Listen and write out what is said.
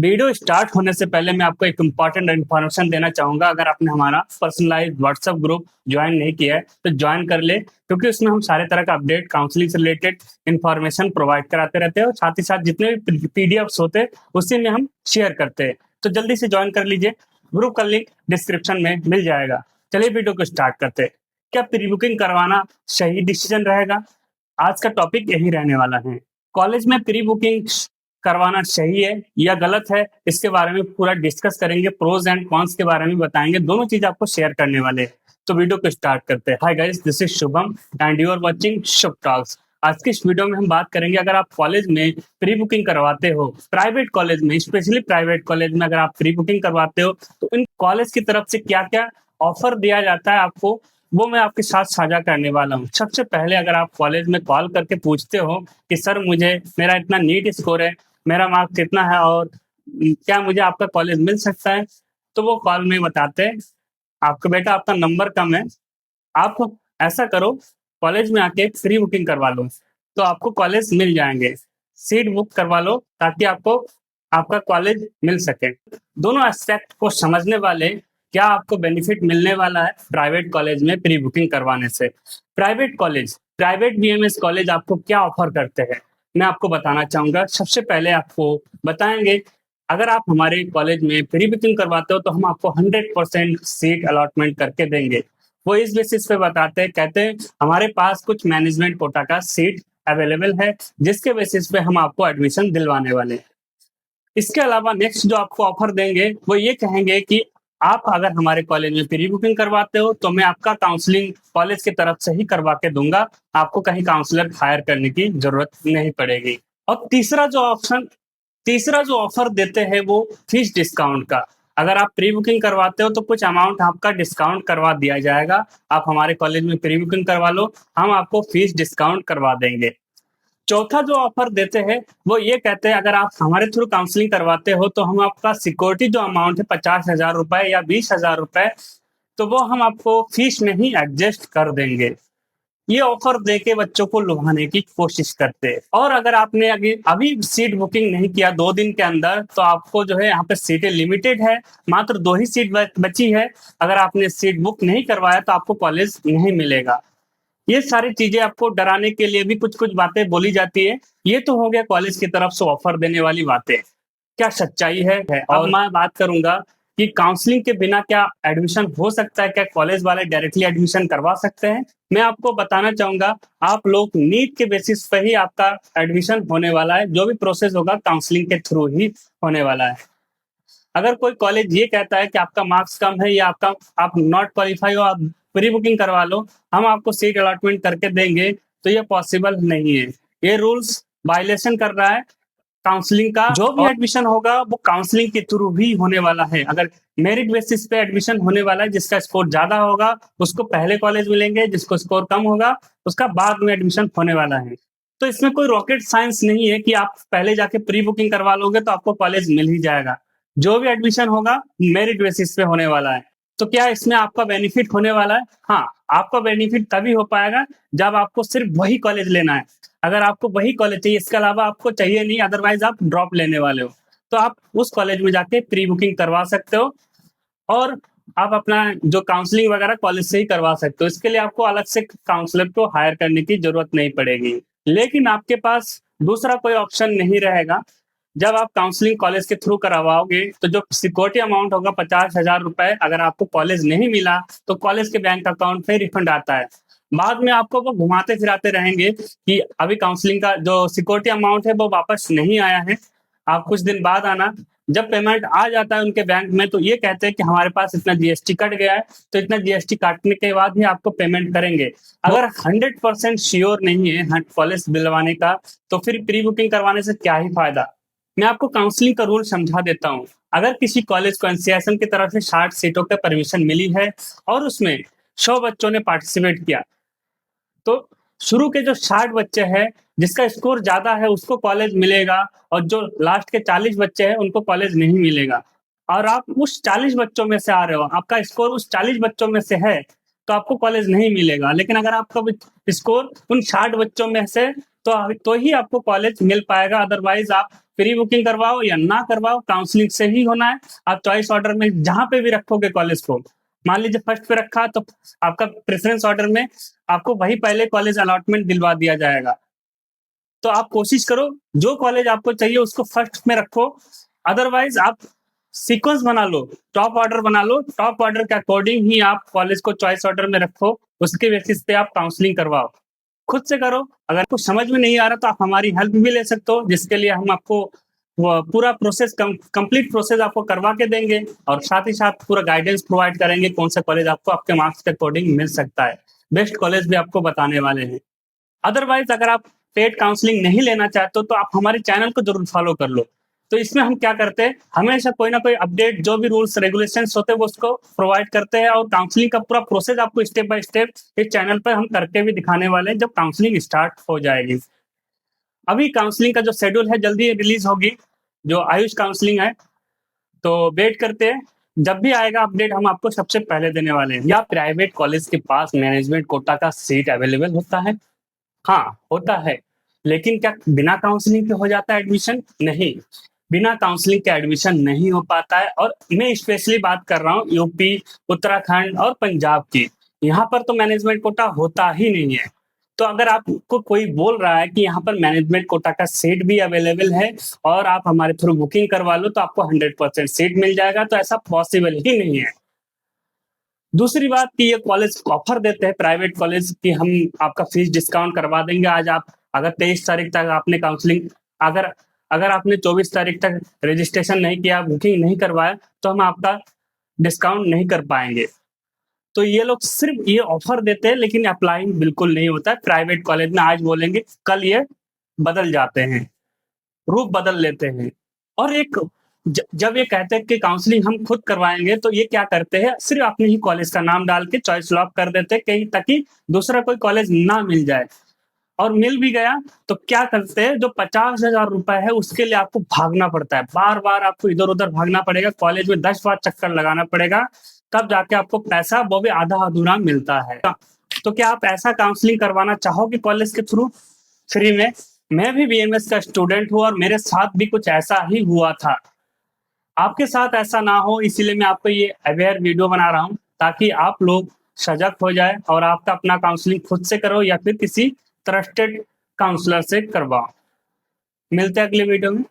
Video start होने से पहले मैं आपको एक इम्पॉर्टेंट इन्फॉर्मेशन देना चाहूंगा। अगर आपने हमारा पर्सनलाइज्ड व्हाट्सएप ग्रुप ज्वाइन नहीं किया है तो ज्वाइन कर ले, क्योंकि उसमें हम सारे तरह का अपडेट, काउंसलिंग से रिलेटेड इन्फॉर्मेशन प्रोवाइड कराते रहते हैं और साथ ही साथ जितने भी पीडीएफ्स होते हैं उसी में हम शेयर करते हैं। तो जल्दी से ज्वाइन कर लीजिए, ग्रुप का लिंक डिस्क्रिप्शन में मिल जाएगा। चलिए वीडियो को स्टार्ट करते हैं। क्या प्री बुकिंग करवाना सही डिसीजन रहेगा? आज का टॉपिक यही रहने वाला है। कॉलेज में प्री बुकिंग करवाना सही है या गलत है, इसके बारे में पूरा डिस्कस करेंगे। प्रोज एंड कॉन्स के बारे में बताएंगे, दोनों चीज आपको शेयर करने वाले हैं। तो वीडियो को स्टार्ट करते हैं। Hi guys, this is Shubham and you are watching Shubh talks. आज की इस वीडियो में हम बात करेंगे, अगर आप कॉलेज में प्री बुकिंग करवाते हो, प्राइवेट कॉलेज में, स्पेशली प्राइवेट कॉलेज में अगर आप प्री बुकिंग करवाते हो तो इन कॉलेज की तरफ से क्या क्या ऑफर दिया जाता है आपको, वो मैं आपके साथ साझा करने वाला हूँ। सबसे पहले अगर आप कॉलेज में कॉल करके पूछते हो कि सर मुझे, मेरा इतना नीट स्कोर है, मेरा मार्क्स कितना है और क्या मुझे आपका कॉलेज मिल सकता है, तो वो कॉल में बताते हैं आपका बेटा आपका नंबर कम है, आप ऐसा करो कॉलेज में आके प्री बुकिंग करवा लो तो आपको कॉलेज मिल जाएंगे। सीट बुक करवा लो ताकि आपको आपका कॉलेज मिल सके। दोनों एस्पेक्ट को समझने वाले क्या आपको बेनिफिट मिलने वाला है प्राइवेट कॉलेज में प्री बुकिंग करवाने से। Private college, private BMS college आपको क्या ऑफर करते हैं, मैं आपको बताना चाहूंगा। सबसे पहले आपको बताएंगे, अगर आप हमारे कॉलेज में प्री बुकिंग करवाते हो तो हम आपको 100% सीट अलॉटमेंट करके देंगे। वो इस बेसिस पे बताते हैं, कहते हैं हमारे पास कुछ मैनेजमेंट कोटा का सीट अवेलेबल है जिसके बेसिस पे हम आपको एडमिशन दिलवाने वाले हैं। इसके अलावा नेक्स्ट जो आपको ऑफर देंगे वो ये कहेंगे कि आप अगर हमारे कॉलेज में प्री बुकिंग करवाते हो तो मैं आपका काउंसलिंग कॉलेज की तरफ से ही करवा के दूंगा, आपको कहीं काउंसलर हायर करने की जरूरत नहीं पड़ेगी। और तीसरा जो ऑफर देते हैं वो फीस डिस्काउंट का। अगर आप प्री बुकिंग करवाते हो तो कुछ अमाउंट आपका डिस्काउंट करवा दिया जाएगा। आप हमारे कॉलेज में प्री बुकिंग करवा लो, हम आपको फीस डिस्काउंट करवा देंगे। चौथा जो ऑफर देते हैं वो ये कहते हैं, अगर आप हमारे थ्रू काउंसलिंग करवाते हो तो हम आपका सिक्योरिटी जो अमाउंट है 50,000 रुपए या 20,000 रुपए, तो वो हम आपको फीस में ही एडजस्ट कर देंगे। ये ऑफर देके बच्चों को लुभाने की कोशिश करते हैं। और अगर आपने अभी अभी सीट बुकिंग नहीं किया 2 दिन के अंदर, तो आपको जो है यहाँ पे सीटें लिमिटेड है, मात्र 2 ही सीट बची है। अगर आपने सीट बुक नहीं करवाया तो आपको कॉलेज नहीं मिलेगा। ये सारी चीजें आपको डराने के लिए भी कुछ कुछ बातें बोली जाती है। ये तो हो गया कॉलेज की तरफ से ऑफर देने वाली बातें, क्या सच्चाई है। अब मैं बात करूंगा कि काउंसलिंग के बिना क्या एडमिशन हो सकता है, क्या कॉलेज वाले डायरेक्टली एडमिशन करवा सकते हैं। मैं आपको बताना चाहूंगा, आप लोग नीट के बेसिस पे ही आपका एडमिशन होने वाला है। जो भी प्रोसेस होगा काउंसलिंग के थ्रू ही होने वाला है। अगर कोई कॉलेज ये कहता है कि आपका मार्क्स कम है या आप नॉट क्वालिफाई हो, आप प्री बुकिंग करवा लो, हम आपको सीट अलॉटमेंट करके देंगे, तो ये पॉसिबल नहीं है। ये रूल्स वायलेशन कर रहा है काउंसलिंग का। जो भी एडमिशन होगा वो काउंसलिंग के थ्रू ही होने वाला है। अगर मेरिट बेसिस पे एडमिशन होने वाला है, जिसका स्कोर ज्यादा होगा उसको पहले कॉलेज मिलेंगे, जिसको स्कोर कम होगा उसका बाद में एडमिशन होने वाला है। तो इसमें कोई रॉकेट साइंस नहीं है कि आप पहले जाके प्री बुकिंग करवा लोगे तो आपको कॉलेज मिल ही जाएगा। जो भी एडमिशन होगा मेरिट बेसिस पे होने वाला है। तो क्या इसमें आपका बेनिफिट होने वाला है? हाँ, आपका बेनिफिट तभी हो पाएगा जब आपको सिर्फ वही कॉलेज लेना है। अगर आपको वही कॉलेज चाहिए, इसके अलावा आपको चाहिए नहीं, अदरवाइज आप ड्रॉप लेने वाले हो, तो आप उस कॉलेज में जाके प्री बुकिंग करवा सकते हो और आप अपना जो काउंसलिंग वगैरह कॉलेज से ही करवा सकते हो। इसके लिए आपको अलग से काउंसलर को हायर करने की जरूरत नहीं पड़ेगी। लेकिन आपके पास दूसरा कोई ऑप्शन नहीं रहेगा। जब आप काउंसलिंग कॉलेज के थ्रू करवाओगे तो जो सिक्योरिटी अमाउंट होगा 50,000 रुपए, अगर आपको कॉलेज नहीं मिला तो कॉलेज के बैंक अकाउंट में रिफंड आता है। बाद में आपको वो घुमाते फिराते रहेंगे कि अभी काउंसलिंग का जो सिक्योरिटी अमाउंट है वो वापस नहीं आया है, आप कुछ दिन बाद आना। जब पेमेंट आ जाता है उनके बैंक में तो ये कहते हैं कि हमारे पास इतना जीएसटी कट गया है, तो इतना जीएसटी काटने के बाद ही आपको पेमेंट करेंगे। अगर 100% श्योर नहीं है कॉलेज दिलवाने का तो फिर प्री बुकिंग करवाने से क्या ही फायदा। मैं आपको काउंसलिंग का रूल समझा देता हूँ। अगर किसी कॉलेज को एनसीआईएसएम की तरफ से 60 सीटों का परमिशन मिली है और उसमें 100 बच्चों ने पार्टिसिपेट किया, तो शुरू के जो 60 बच्चे हैं जिसका स्कोर ज्यादा है उसको कॉलेज मिलेगा, और जो लास्ट के 40 बच्चे हैं उनको कॉलेज नहीं मिलेगा। और आप उस 40 बच्चों में से आ रहे हो, आपका स्कोर उस 40 बच्चों में से है, तो आपको कॉलेज नहीं मिलेगा। लेकिन अगर आपका स्कोर उन 60 बच्चों में से तो ही आपको कॉलेज मिल पाएगा, अदरवाइज आप प्री बुकिंग करवाओ या ना करवाओ, काउंसलिंग से ही होना है। आप चॉइस ऑर्डर में जहां पे भी रखोगे कॉलेज को, मान लीजिए फर्स्ट पे रखा तो आपका प्रेफरेंस ऑर्डर में आपको वही पहले कॉलेज अलॉटमेंट दिलवा दिया जाएगा। तो आप कोशिश करो जो कॉलेज आपको चाहिए उसको फर्स्ट में रखो, अदरवाइज आप सीक्वेंस बना लो, टॉप ऑर्डर बना लो, टॉप ऑर्डर के अकॉर्डिंग ही आप कॉलेज को चॉइस ऑर्डर में रखो, उसके बेसिस पे आप काउंसलिंग करवाओ। खुद से करो, अगर आपको समझ में नहीं आ रहा तो आप हमारी हेल्प भी ले सकते हो, जिसके लिए हम आपको वो पूरा प्रोसेस कंप्लीट प्रोसेस आपको करवा के देंगे, और साथ ही साथ पूरा गाइडेंस प्रोवाइड करेंगे कौन सा कॉलेज आपको आपके मार्क्स के अकॉर्डिंग मिल सकता है। बेस्ट कॉलेज भी आपको बताने वाले हैं। अदरवाइज अगर आप पेड काउंसलिंग नहीं लेना चाहते हो तो आप हमारे चैनल को जरूर फॉलो कर लो। तो इसमें हम क्या करते हैं, हमेशा कोई ना कोई अपडेट जो भी रूल्स रेगुलेशंस होते हैं वो उसको प्रोवाइड करते हैं, और काउंसलिंग का पूरा प्रोसेस आपको स्टेप बाय स्टेप इस चैनल पर हम करके भी दिखाने वाले हैं जब काउंसलिंग स्टार्ट हो जाएगी। अभी काउंसलिंग का जो शेड्यूल है जल्दी रिलीज होगी, जो आयुष काउंसलिंग है, तो वेट करते हैं, जब भी आएगा अपडेट हम आपको सबसे पहले देने वाले हैं। या प्राइवेट कॉलेज के पास मैनेजमेंट कोटा का सीट अवेलेबल होता है? हाँ, होता है। लेकिन क्या बिना काउंसलिंग के हो जाता है एडमिशन? नहीं, बिना काउंसलिंग के एडमिशन नहीं हो पाता है। और मैं स्पेशली बात कर रहा हूँ यूपी, उत्तराखंड और पंजाब की। यहाँ पर तो मैनेजमेंट कोटा होता ही नहीं है। तो अगर आपको कोई बोल रहा है कि यहाँ पर मैनेजमेंट कोटा का सीट भी अवेलेबल है और आप हमारे थ्रू बुकिंग करवा लो तो आपको 100% सीट मिल जाएगा, तो ऐसा पॉसिबल ही नहीं है। दूसरी बात कि ये कॉलेज ऑफर देते हैं, प्राइवेट कॉलेज, कि हम आपका फीस डिस्काउंट करवा देंगे। आज आप अगर 23 तारीख तक आपने काउंसलिंग, अगर अगर आपने 24 तारीख तक रजिस्ट्रेशन नहीं किया, बुकिंग नहीं करवाया, तो हम आपका डिस्काउंट नहीं कर पाएंगे। तो ये लोग सिर्फ ये ऑफर देते हैं लेकिन अप्लाइंग बिल्कुल नहीं होता है। प्राइवेट कॉलेज में आज बोलेंगे कल ये बदल जाते हैं, रूप बदल लेते हैं। और एक जब ये कहते हैं कि काउंसलिंग हम खुद करवाएंगे, तो ये क्या करते हैं, सिर्फ अपने ही कॉलेज का नाम डाल के चॉइस लॉक कर देते हैं कहीं, ताकि दूसरा कोई कॉलेज ना मिल जाए। और मिल भी गया तो क्या करते हैं, जो 50,000 रुपए है उसके लिए आपको भागना पड़ता है, बार बार आपको इधर उधर भागना पड़ेगा, कॉलेज में 10 बार चक्कर लगाना पड़ेगा, तब जाके आपको पैसा वो भी आधा अधूरा मिलता है। तो क्या आप ऐसा काउंसलिंग करवाना चाहोगे कॉलेज के थ्रू फ्री में? मैं भी बीएमएस का स्टूडेंट हूँ और मेरे साथ भी कुछ ऐसा ही हुआ था। आपके साथ ऐसा ना हो इसीलिए मैं आपको ये अवेयर वीडियो बना रहा हूँ, ताकि आप लोग सजग हो जाए और आपका अपना काउंसलिंग खुद से करो या फिर किसी ट्रस्टेड काउंसलर से करवाओ। मिलते हैं अगले वीडियो में।